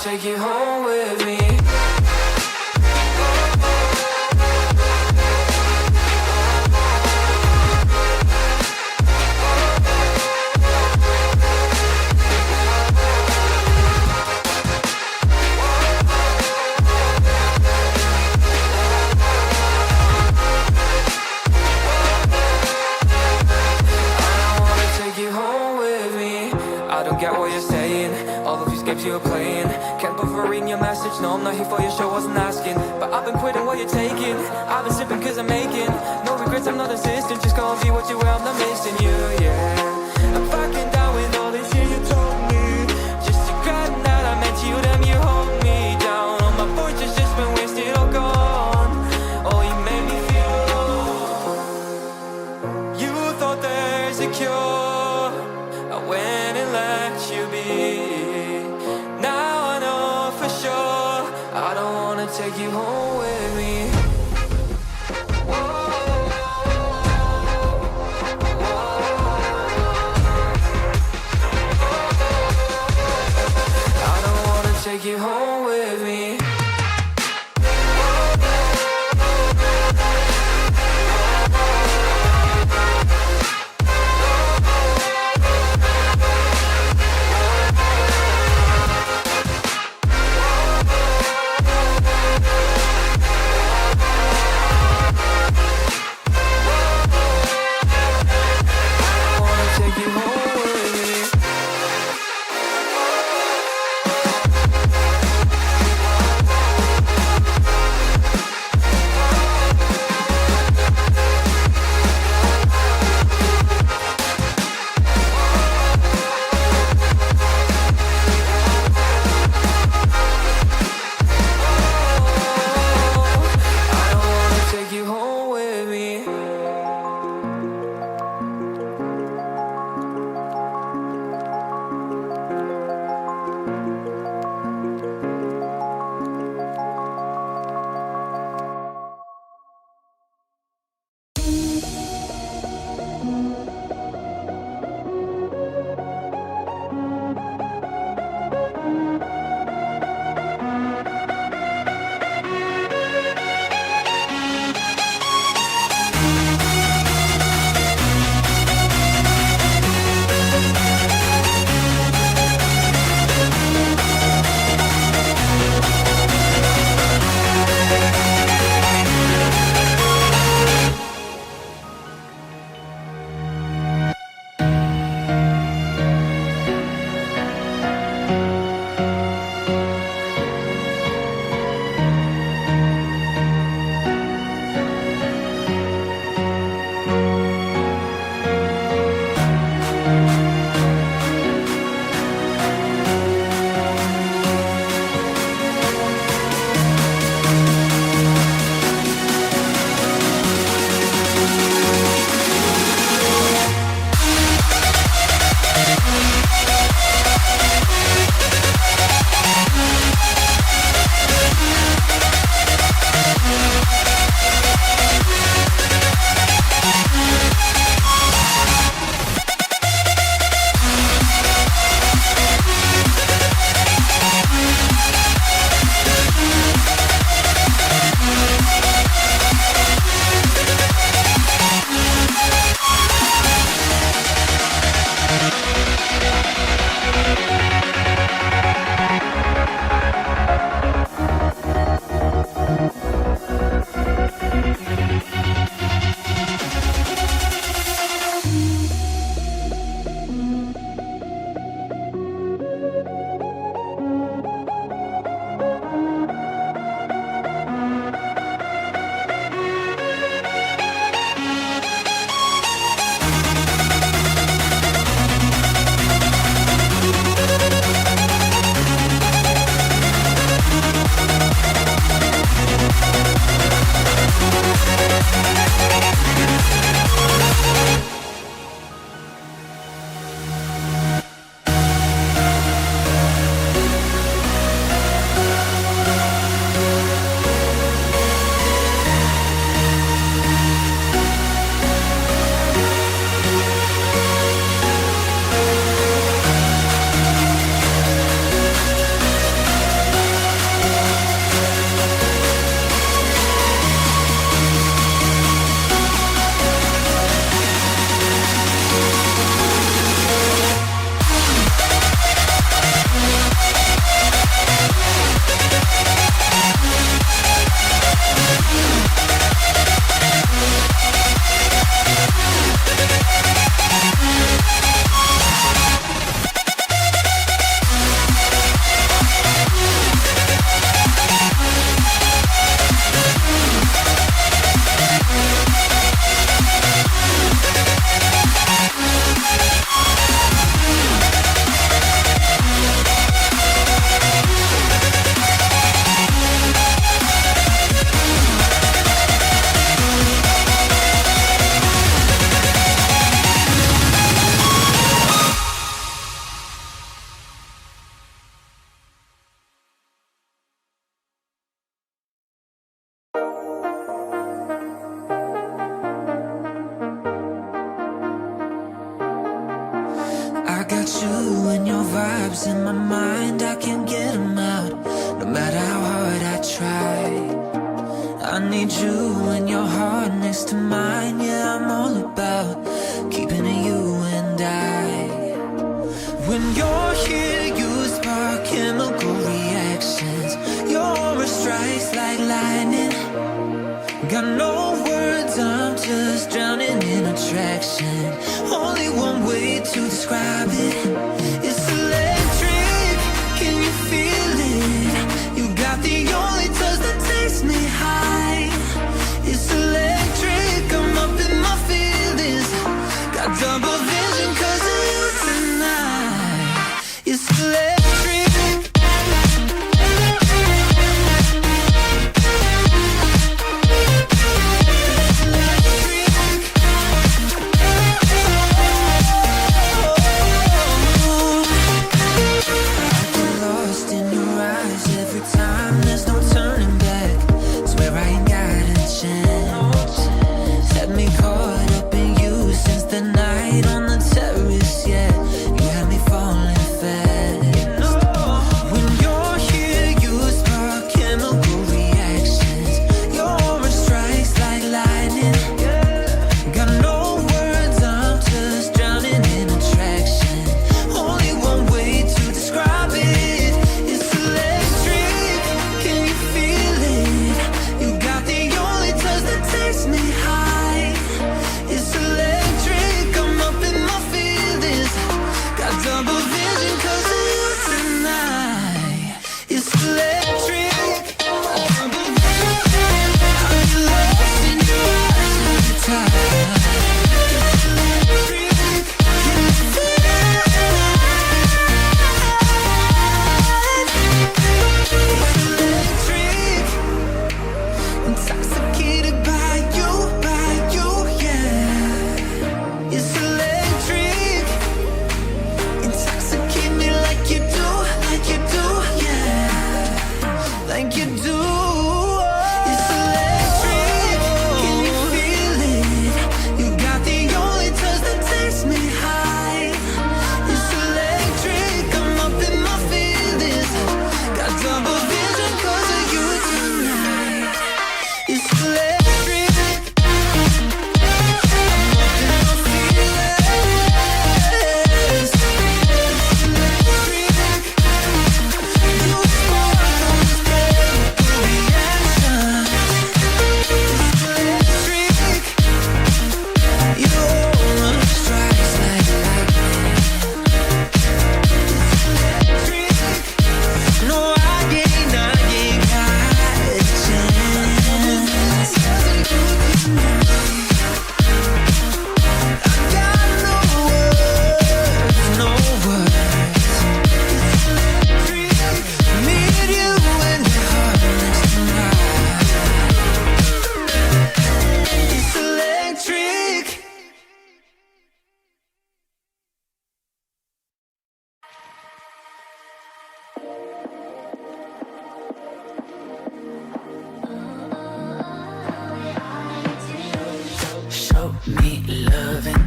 take you home with me. You're playing, can't bother reading your message. No, I'm not here for your show, wasn't asking. But I've been quitting what you're taking. I've been sipping cause I'm making no regrets, I'm not assistant. Just go and be what you were, I'm not missing you, yeah. I'm fucking down with all this shit you told me. Just regret that I met you, damn you hold me down. All my fortune's just been wasted, all gone. Oh, you made me feel low. You thought there's a cure, I went and let you be. I don't wanna take you home with me. I don't wanna take you home with me. vibes in my mind, I can't get them out, no matter how hard I try. I need you and your heart next to mine. Yeah, I'm all about keeping it you and I. When you're here, you spark chemical reactions. Your aura strikes like lightning. Got no words, I'm just drowning in attraction. Only one way to describe it. It's electric, can you feel it? You got the only touch that takes me high. It's electric, I'm up in my feelings. Got double vision 'cause of you tonight. It's electric. Me loving,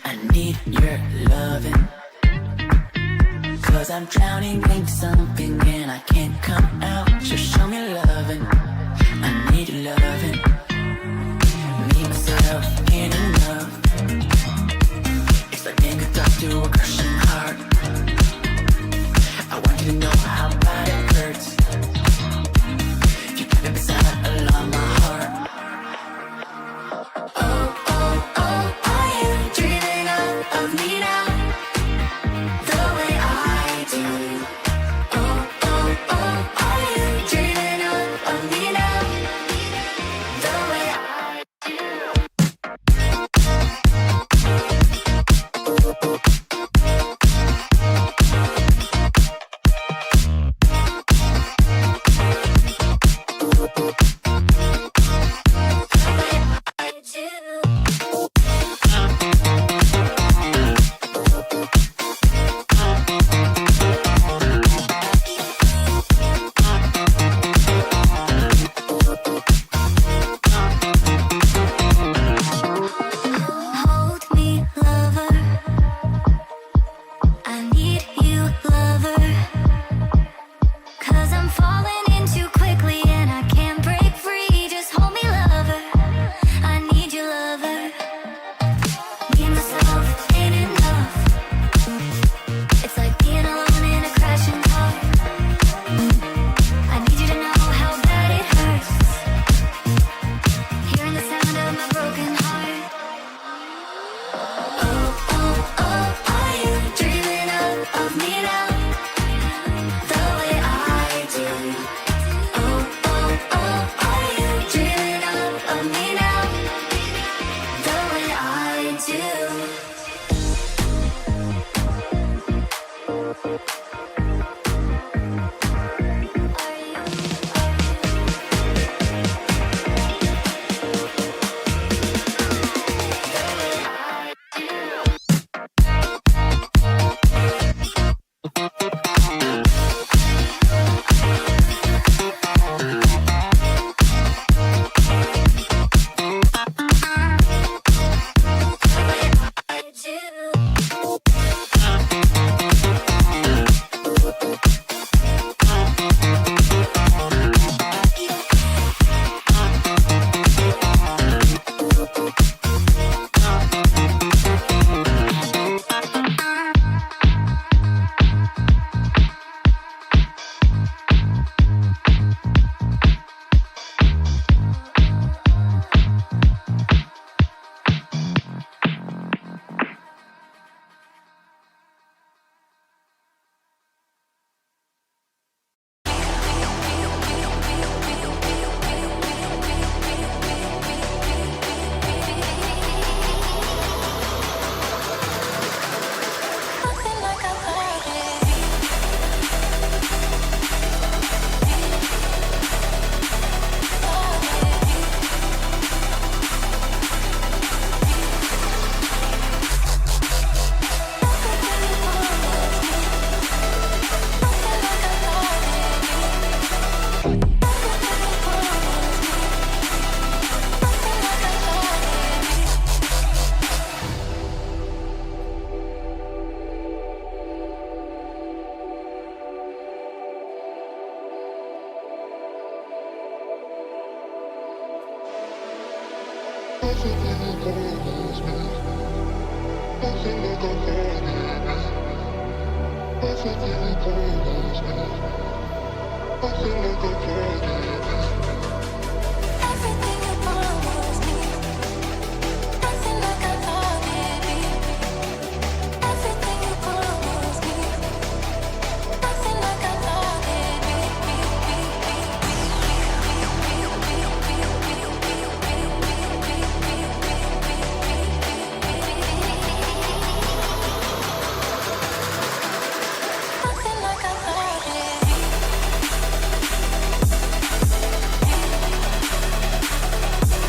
I need your loving, 'cause I'm drowning into something and I can't come out. Just show me loving, I need your loving. Me, myself, ain't enough. It's like being a dog to a crushing heart. I want you to know how bad it hurts. You keep it beside along my heart. Oh, oh, oh, are you dreaming of me now? The way I do. Oh, oh, oh, are you dreaming of me now? The way I do. I feel like I'm